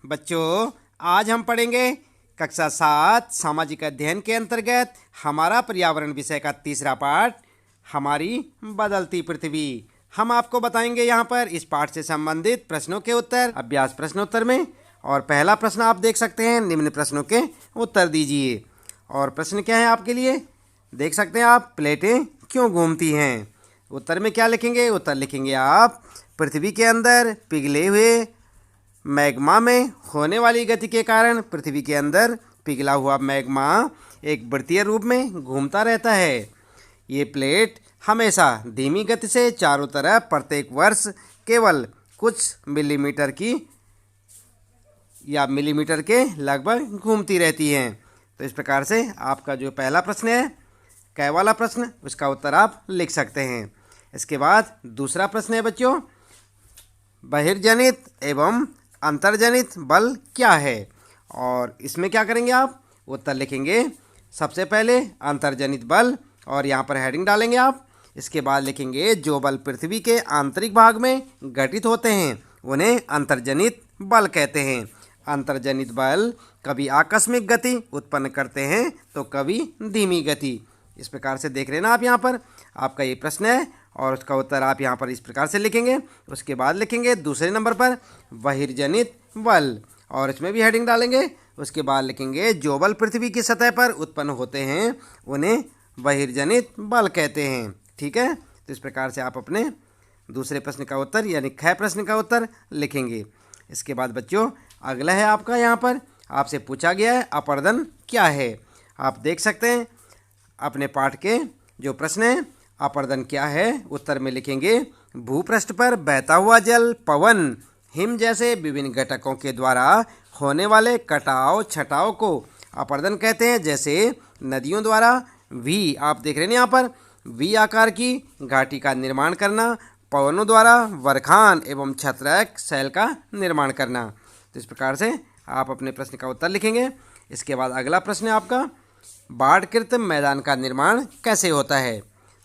बच्चों, आज हम पढ़ेंगे कक्षा 7 सामाजिक अध्ययन के अंतर्गत हमारा पर्यावरण विषय का तीसरा पाठ, हमारी बदलती पृथ्वी। हम आपको बताएंगे यहाँ पर इस पाठ से संबंधित प्रश्नों के उत्तर अभ्यास प्रश्नोत्तर में। और पहला प्रश्न आप देख सकते हैं, निम्न प्रश्नों के उत्तर दीजिए। और प्रश्न क्या है आपके लिए, देख सकते हैं आप, प्लेटें क्यों घूमती हैं। उत्तर में क्या लिखेंगे, उत्तर लिखेंगे आप, पृथ्वी के अंदर पिघले हुए मैग्मा में होने वाली गति के कारण पृथ्वी के अंदर पिघला हुआ मैग्मा एक वृत्तीय रूप में घूमता रहता है। ये प्लेट हमेशा धीमी गति से चारों तरफ प्रत्येक वर्ष केवल कुछ मिलीमीटर के लगभग घूमती रहती हैं। तो इस प्रकार से आपका जो पहला प्रश्न है, कै वाला प्रश्न, उसका उत्तर आप लिख सकते हैं। इसके बाद दूसरा प्रश्न है बच्चों, बहिर्जनित एवं अंतर्जनित बल क्या है। और इसमें क्या करेंगे आप, उत्तर लिखेंगे सबसे पहले अंतर्जनित बल, और यहाँ पर हेडिंग डालेंगे आप। इसके बाद लिखेंगे जो बल पृथ्वी के आंतरिक भाग में घटित होते हैं उन्हें अंतर्जनित बल कहते हैं। अंतर्जनित बल कभी आकस्मिक गति उत्पन्न करते हैं तो कभी धीमी गति। इस प्रकार से देख रहे हैं ना आप, यहाँ पर आपका ये प्रश्न है और उसका उत्तर आप यहाँ पर इस प्रकार से लिखेंगे। उसके बाद लिखेंगे दूसरे नंबर पर बहिर्जनित बल, और इसमें भी हेडिंग डालेंगे। उसके बाद लिखेंगे जो बल पृथ्वी की सतह पर उत्पन्न होते हैं उन्हें बहिर्जनित बल कहते हैं। ठीक है, तो इस प्रकार से आप अपने दूसरे प्रश्न का उत्तर यानी ख प्रश्न का उत्तर लिखेंगे। इसके बाद बच्चों अगला है आपका, यहाँ पर आपसे पूछा गया है अपरदन क्या है। आप देख सकते हैं अपने पाठ के जो प्रश्न है, अपरदन क्या है, उत्तर में लिखेंगे भूपृष्ठ पर बहता हुआ जल, पवन, हिम जैसे विभिन्न घटकों के द्वारा होने वाले कटाव छटाव को अपरदन कहते हैं। जैसे नदियों द्वारा वी, आप देख रहे हैं यहाँ पर, वी आकार की घाटी का निर्माण करना, पवनों द्वारा वरखान एवं छत्रक शैल का निर्माण करना। तो इस प्रकार से आप अपने प्रश्न का उत्तर लिखेंगे। इसके बाद अगला प्रश्न है आपका, बाढ़कृत मैदान का निर्माण कैसे होता है।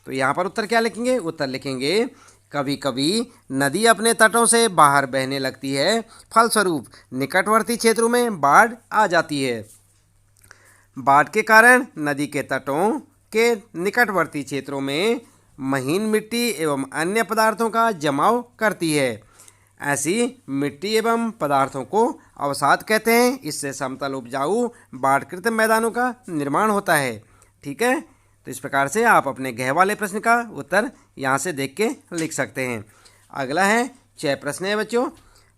तो यहाँ पर उत्तर क्या लिखेंगे, उत्तर लिखेंगे कभी कभी नदी अपने तटों से बाहर बहने लगती है, फलस्वरूप निकटवर्ती क्षेत्रों में बाढ़ आ जाती है। बाढ़ के कारण नदी के तटों के निकटवर्ती क्षेत्रों में महीन मिट्टी एवं अन्य पदार्थों का जमाव करती है। ऐसी मिट्टी एवं पदार्थों को अवसाद कहते हैं। इससे समतल उपजाऊ बाढ़कृत मैदानों का निर्माण होता है। ठीक है, तो इस प्रकार से आप अपने गह वाले प्रश्न का उत्तर यहाँ से देख के लिख सकते हैं। अगला है छह प्रश्न है बच्चों,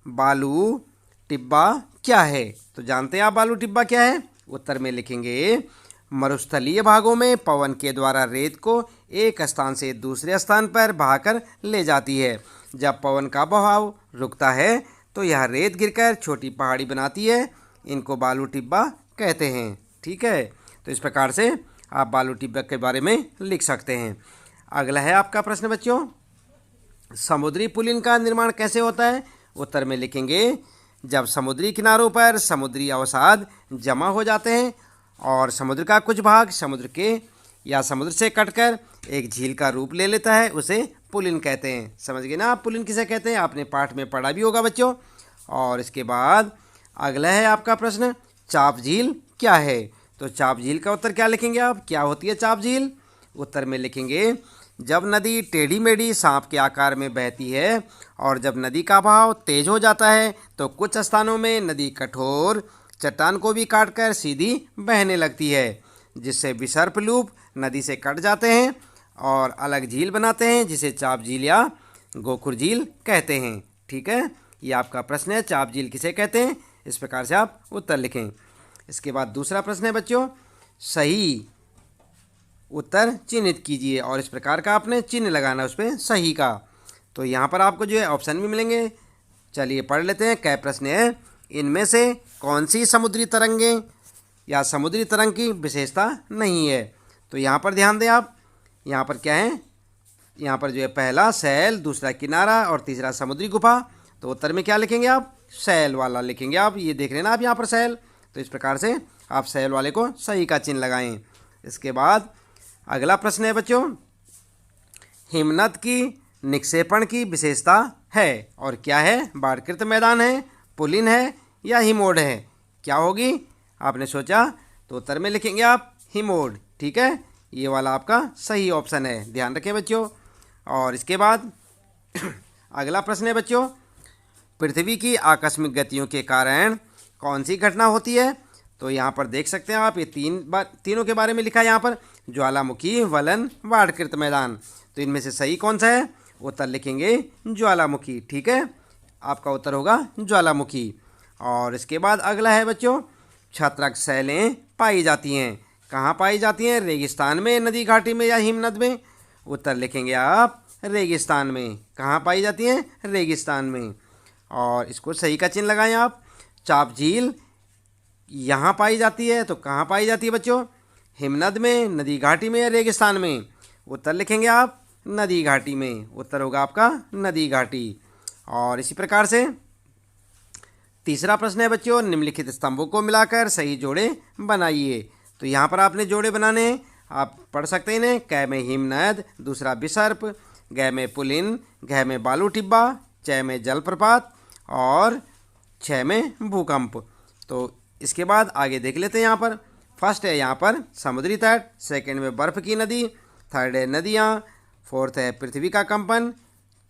बालू टिब्बा क्या है। तो जानते हैं आप बालू टिब्बा क्या है। उत्तर में लिखेंगे मरुस्थलीय भागों में पवन के द्वारा रेत को एक स्थान से दूसरे स्थान पर बहाकर ले जाती है। जब पवन का बहाव रुकता है तो यह रेत गिरकर छोटी पहाड़ी बनाती है। इनको बालू टिब्बा कहते हैं। ठीक है, तो इस प्रकार से आप बालू टिब्बा के बारे में लिख सकते हैं। अगला है आपका प्रश्न बच्चों, समुद्री पुलिन का निर्माण कैसे होता है। उत्तर में लिखेंगे जब समुद्री किनारों पर समुद्री अवसाद जमा हो जाते हैं और समुद्र का कुछ भाग समुद्र के या समुद्र से कटकर एक झील का रूप ले लेता है, उसे पुलिन कहते हैं। समझ गए ना आप पुलिन किसे कहते हैं, आपने पाठ में पढ़ा भी होगा बच्चों। और इसके बाद अगला है आपका प्रश्न, चाप झील क्या है। तो चाप झील का उत्तर क्या लिखेंगे आप, क्या होती है चाप झील। उत्तर में लिखेंगे जब नदी टेढ़ी मेढ़ी सांप के आकार में बहती है और जब नदी का बहाव तेज हो जाता है तो कुछ स्थानों में नदी कठोर चट्टान को भी काटकर सीधी बहने लगती है, जिससे विसर्प लूप नदी से कट जाते हैं और अलग झील बनाते हैं, जिसे चाप झील या गोखुर झील कहते हैं। ठीक है, ये आपका प्रश्न है, चाप झील किसे कहते हैं। इस प्रकार से आप उत्तर लिखें। इसके बाद दूसरा प्रश्न है बच्चों, सही उत्तर चिन्हित कीजिए, और इस प्रकार का आपने चिन्ह लगाना उस पर सही का। तो यहाँ पर आपको जो है ऑप्शन भी मिलेंगे। चलिए पढ़ लेते हैं। कै प्रश्न है, इनमें से कौन सी समुद्री तरंगें या समुद्री तरंग की विशेषता नहीं है। तो यहाँ पर ध्यान दें आप, यहाँ पर क्या है, यहाँ पर जो है पहला सैल, दूसरा किनारा और तीसरा समुद्री गुफा। तो उत्तर में क्या लिखेंगे आप, सैल वाला लिखेंगे आप। ये देख रहे हैं ना आप यहाँ पर सैल, तो इस प्रकार से आप सैल वाले को सही का चिन्ह लगाएं। इसके बाद अगला प्रश्न है बच्चों, हिमनद की निक्षेपण की विशेषता है, और क्या है, बाढ़कृत मैदान है, पुलिन है या हिमोड है? क्या होगी? आपने सोचा तो उत्तर में लिखेंगे आप हिमोड। ठीक है, ये वाला आपका सही ऑप्शन है, ध्यान रखें बच्चों। और इसके बाद अगला प्रश्न है बच्चों, पृथ्वी की आकस्मिक गतियों के कारण कौन सी घटना होती है? तो यहाँ पर देख सकते हैं आप, ये तीनों के बारे में लिखा है यहाँ पर, ज्वालामुखी, वलन, बाढ़कृत मैदान। तो इनमें से सही कौन सा है? उत्तर लिखेंगे ज्वालामुखी। ठीक है, आपका उत्तर होगा ज्वालामुखी। और इसके बाद अगला है बच्चों, छात्रक शैलें पाई जाती हैं, कहाँ पाई जाती हैं? रेगिस्तान में, नदी घाटी में या हिमनद में? उत्तर लिखेंगे आप रेगिस्तान में। कहाँ पाई जाती हैं? रेगिस्तान में। और इसको सही का चिन्ह लगाएं आप। चाप झील यहाँ पाई जाती है, तो कहाँ पाई जाती है बच्चों? हिमनद में, नदी घाटी में या रेगिस्तान में? उत्तर लिखेंगे आप नदी घाटी में। उत्तर होगा आपका नदी घाटी। और इसी प्रकार से तीसरा प्रश्न है बच्चों, निम्नलिखित स्तंभों को मिलाकर सही जोड़े बनाइए। तो यहाँ पर आपने जोड़े बनाने हैं, आप पढ़ सकते हैं इन्हें। क में हिमनद, दूसरा विसर्प, ग में पुलिन, घ में बालू टिब्बा, च में जलप्रपात और छ में भूकंप। तो इसके बाद आगे देख लेते हैं। यहाँ पर फर्स्ट है यहाँ पर समुद्री तट, सेकंड में बर्फ़ की नदी, थर्ड है नदियाँ, फोर्थ है पृथ्वी का कंपन,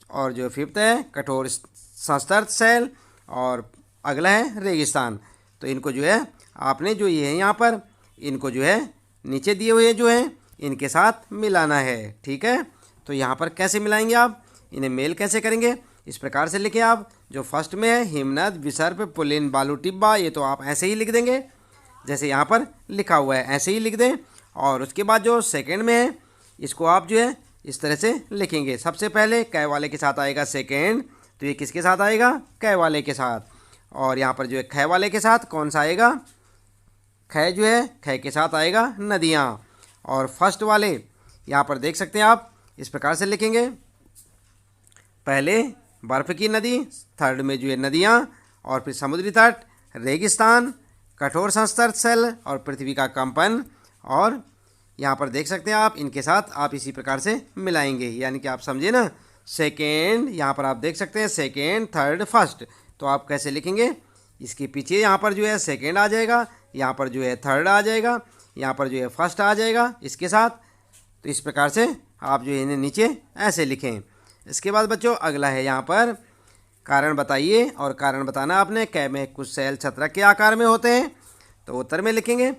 और जो फिफ्थ है कठोर संस्तृत शैल, और अगला है रेगिस्तान। तो इनको जो है आपने जो ये है यहाँ पर, इनको जो है नीचे दिए हुए जो है इनके साथ मिलाना है। ठीक है, तो यहाँ पर कैसे मिलाएंगे आप, इन्हें मेल कैसे करेंगे? इस प्रकार से लिखें आप। जो फर्स्ट में है हिमनद, विसर्प, पुलिन, बालू टिब्बा, ये तो आप ऐसे ही लिख देंगे जैसे यहाँ पर लिखा हुआ है, ऐसे ही लिख दें। और उसके बाद जो सेकंड में है, इसको आप जो है इस तरह से लिखेंगे। सबसे पहले कै वाले के साथ आएगा सेकंड, तो ये किसके साथ आएगा? कै वाले के साथ। और यहाँ पर जो है ख वाले के साथ कौन सा आएगा? ख जो है ख के साथ आएगा नदियाँ। और फर्स्ट वाले यहाँ पर देख सकते हैं आप, इस प्रकार से लिखेंगे, पहले बर्फ़ की नदी, थर्ड में जो है नदियाँ, और फिर समुद्री तट, रेगिस्तान, कठोर संस्तृत शैल और पृथ्वी का कंपन। और यहाँ पर देख सकते हैं आप, इनके साथ आप इसी प्रकार से मिलाएंगे, यानी कि आप समझे ना। सेकेंड, यहाँ पर आप देख सकते हैं सेकेंड, थर्ड, फर्स्ट, तो आप कैसे लिखेंगे? इसके पीछे यहाँ पर जो है सेकेंड आ जाएगा, यहाँ पर जो है थर्ड आ जाएगा, यहाँ पर जो है फर्स्ट आ जाएगा इसके साथ। तो इस प्रकार से आप जो है इन्हें नीचे ऐसे लिखें। इसके बाद बच्चों अगला है यहाँ पर कारण बताइए, और कारण बताना आपने। कै में कुछ शैल छत्रक के आकार में होते हैं, तो उत्तर में लिखेंगे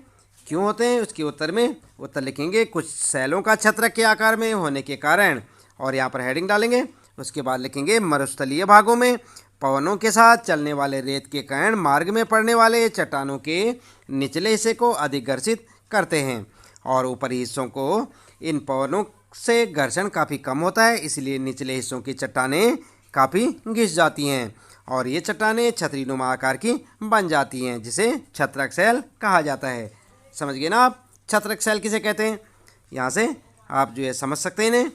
क्यों होते हैं, उसके उत्तर में उत्तर लिखेंगे कुछ शैलों का छत्रक के आकार में होने के कारण, और यहाँ पर हेडिंग डालेंगे। उसके बाद लिखेंगे मरुस्थलीय भागों में पवनों के साथ चलने वाले रेत के कण मार्ग में पड़ने वाले चट्टानों के निचले हिस्से को अधिक घर्षित करते हैं, और ऊपरी हिस्सों को इन पवनों से घर्षण काफ़ी कम होता है, इसलिए निचले हिस्सों की चट्टानें काफ़ी घिस जाती हैं, और ये चट्टानें छतरीनुमा आकार की बन जाती हैं, जिसे छत्रक शैल कहा जाता है। समझ गए ना आप छत्रक शैल किसे कहते हैं? यहाँ से आप जो है समझ सकते हैं इन्हें।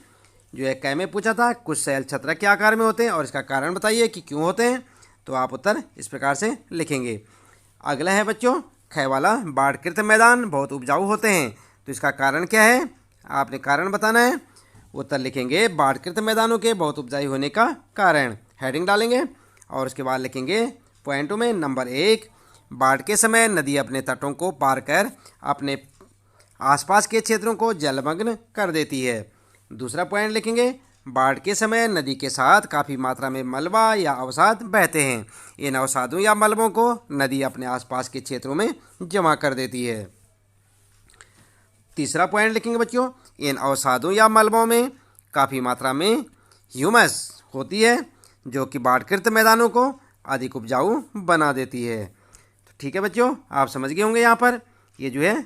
जो है कै में पूछा था कुछ शैल छत्रक के आकार में होते हैं, और इसका कारण बताइए कि क्यों होते हैं, तो आप उत्तर इस प्रकार से लिखेंगे। अगला है बच्चों ख वाला, बाढ़कृत मैदान बहुत उपजाऊ होते हैं, तो इसका कारण क्या है? आपने कारण बताना है। उत्तर लिखेंगे बाढ़कृत मैदानों के बहुत उपजाऊ होने का कारण, हेडिंग डालेंगे। और उसके बाद लिखेंगे पॉइंटों में, नंबर 1, बाढ़ के समय नदी अपने तटों को पार कर अपने आसपास के क्षेत्रों को जलमग्न कर देती है। दूसरा पॉइंट लिखेंगे, बाढ़ के समय नदी के साथ काफ़ी मात्रा में मलबा या अवसाद बहते हैं, इन अवसादों या मलबों को नदी अपने आसपास के क्षेत्रों में जमा कर देती है। तीसरा पॉइंट लिखेंगे बच्चों, इन अवसादों या मलबों में काफ़ी मात्रा में ह्यूमस होती है, जो कि बाढ़कृत मैदानों को अधिक उपजाऊ बना देती है। तो ठीक है बच्चों, आप समझ गए होंगे यहाँ पर। ये जो है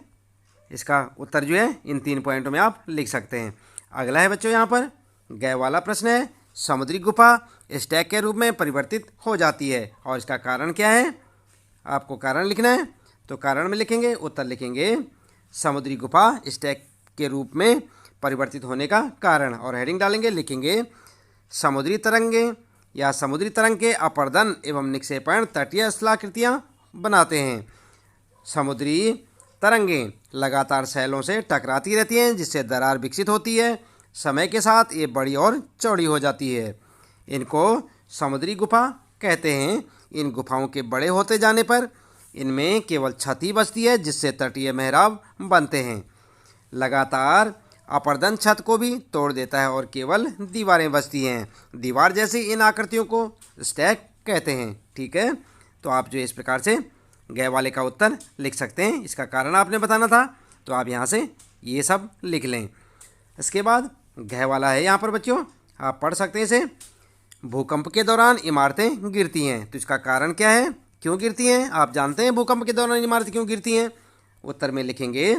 इसका उत्तर जो है इन 3 पॉइंटों में आप लिख सकते हैं। अगला है बच्चों यहाँ पर गए वाला प्रश्न है, समुद्री गुफा स्टैग के रूप में परिवर्तित हो जाती है, और इसका कारण क्या है? आपको कारण लिखना है, तो कारण में लिखेंगे, उत्तर लिखेंगे समुद्री गुफा स्टैग के रूप में परिवर्तित होने का कारण, और हेडिंग डालेंगे, लिखेंगे समुद्री तरंगे या समुद्री तरंग के अपर्दन एवं निक्षेपण तटीय स्थलाकृतियाँ बनाते हैं। समुद्री तरंगें लगातार शैलों से टकराती रहती हैं, जिससे दरार विकसित होती है। समय के साथ ये बड़ी और चौड़ी हो जाती है। इनको समुद्री गुफा कहते हैं। इन गुफाओं के बड़े होते जाने पर इनमें केवल छत ही बचती है, जिससे तटीय मेहराब बनते हैं। लगातार अपर्दन छत को भी तोड़ देता है और केवल दीवारें बचती हैं। दीवार जैसी इन आकृतियों को स्टैक कहते हैं। ठीक है, तो आप जो इस प्रकार से गए वाले का उत्तर लिख सकते हैं। इसका कारण आपने बताना था, तो आप यहाँ से ये सब लिख लें। इसके बाद गए वाला है यहाँ पर बच्चों, आप पढ़ सकते हैं इसे। भूकंप के दौरान इमारतें गिरती हैं, तो इसका कारण क्या है, क्यों गिरती हैं? आप जानते हैं भूकंप के दौरान इमारतें क्यों गिरती हैं? उत्तर में लिखेंगे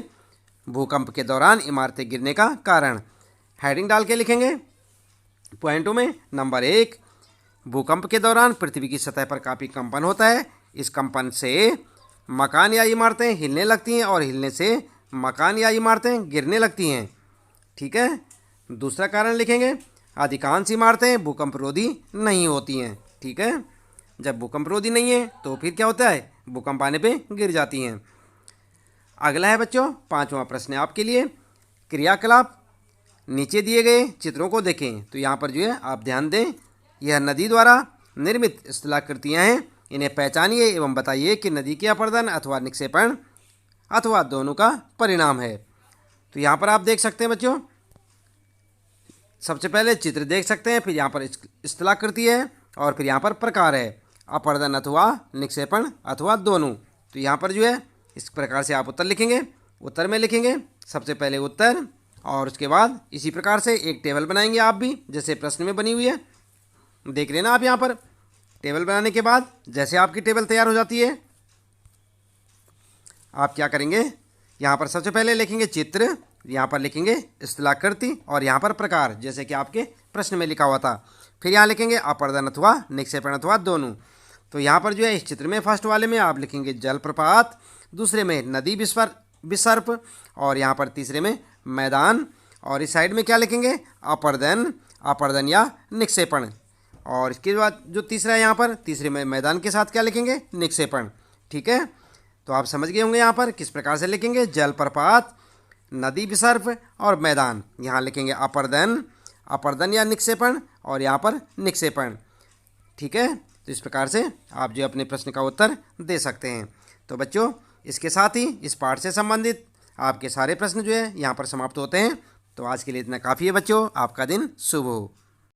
भूकंप के दौरान इमारतें गिरने का कारण। हेडिंग डाल के लिखेंगे पॉइंटों में। नंबर 1, भूकंप के दौरान पृथ्वी की सतह पर काफ़ी कंपन होता है। इस कंपन से मकान या इमारतें हिलने लगती हैं और हिलने से मकान या इमारतें गिरने लगती हैं। ठीक है, दूसरा कारण लिखेंगे अधिकांश इमारतें भूकंपरोधी नहीं होती हैं। ठीक है, जब भूकंपरोधी नहीं है तो फिर क्या होता है, भूकंप आने पे गिर जाती हैं। अगला है बच्चों 5वां प्रश्न आपके लिए। क्रियाकलाप नीचे दिए गए चित्रों को देखें। तो यहाँ पर जो है आप ध्यान दें, यह नदी द्वारा निर्मित स्थलाकृतियाँ हैं। इन्हें पहचानिए एवं बताइए कि नदी के अपर्दन अथवा निक्षेपण अथवा दोनों का परिणाम है। तो यहाँ पर आप देख सकते हैं बच्चों, सबसे पहले चित्र देख सकते हैं, फिर यहाँ पर स्थलाकृति है और फिर यहाँ पर प्रकार है, अपर्दन अथवा निक्षेपण अथवा दोनों। तो यहाँ पर जो है इस प्रकार से आप उत्तर लिखेंगे। उत्तर में लिखेंगे सबसे पहले उत्तर और उसके बाद इसी प्रकार से एक टेबल बनाएंगे आप भी, जैसे प्रश्न में बनी हुई है। देख लेना आप यहाँ पर टेबल बनाने के बाद जैसे आपकी टेबल तैयार हो जाती है, आप क्या करेंगे, यहाँ पर सबसे पहले लिखेंगे चित्र, यहाँ पर लिखेंगे स्थलाकृति और यहाँ पर प्रकार, जैसे कि आपके प्रश्न में लिखा हुआ था। फिर यहाँ लिखेंगे अपर्दन अथवा निक्षेपण अथवा दोनों। तो यहाँ पर जो है इस चित्र में फर्स्ट वाले में आप लिखेंगे जलप्रपात, दूसरे में नदी विसर्प और यहाँ पर तीसरे में मैदान, और इस साइड में क्या लिखेंगे अपर्दन या निक्षेपण। और इसके बाद जो तीसरा है यहाँ पर तीसरे में मैदान के साथ क्या लिखेंगे, निक्षेपण। ठीक है, तो आप समझ गए होंगे यहाँ पर किस प्रकार से लिखेंगे, जलप्रपात, नदी विसर्प और मैदान। यहाँ लिखेंगे अपर्दन या निक्षेपण और यहाँ पर निक्षेपण। ठीक है, तो इस प्रकार से आप जो अपने प्रश्न का उत्तर दे सकते हैं। तो बच्चों इसके साथ ही इस पाठ से संबंधित आपके सारे प्रश्न जो है यहाँ पर समाप्त होते हैं। तो आज के लिए इतना काफ़ी है बच्चों, आपका दिन शुभ हो।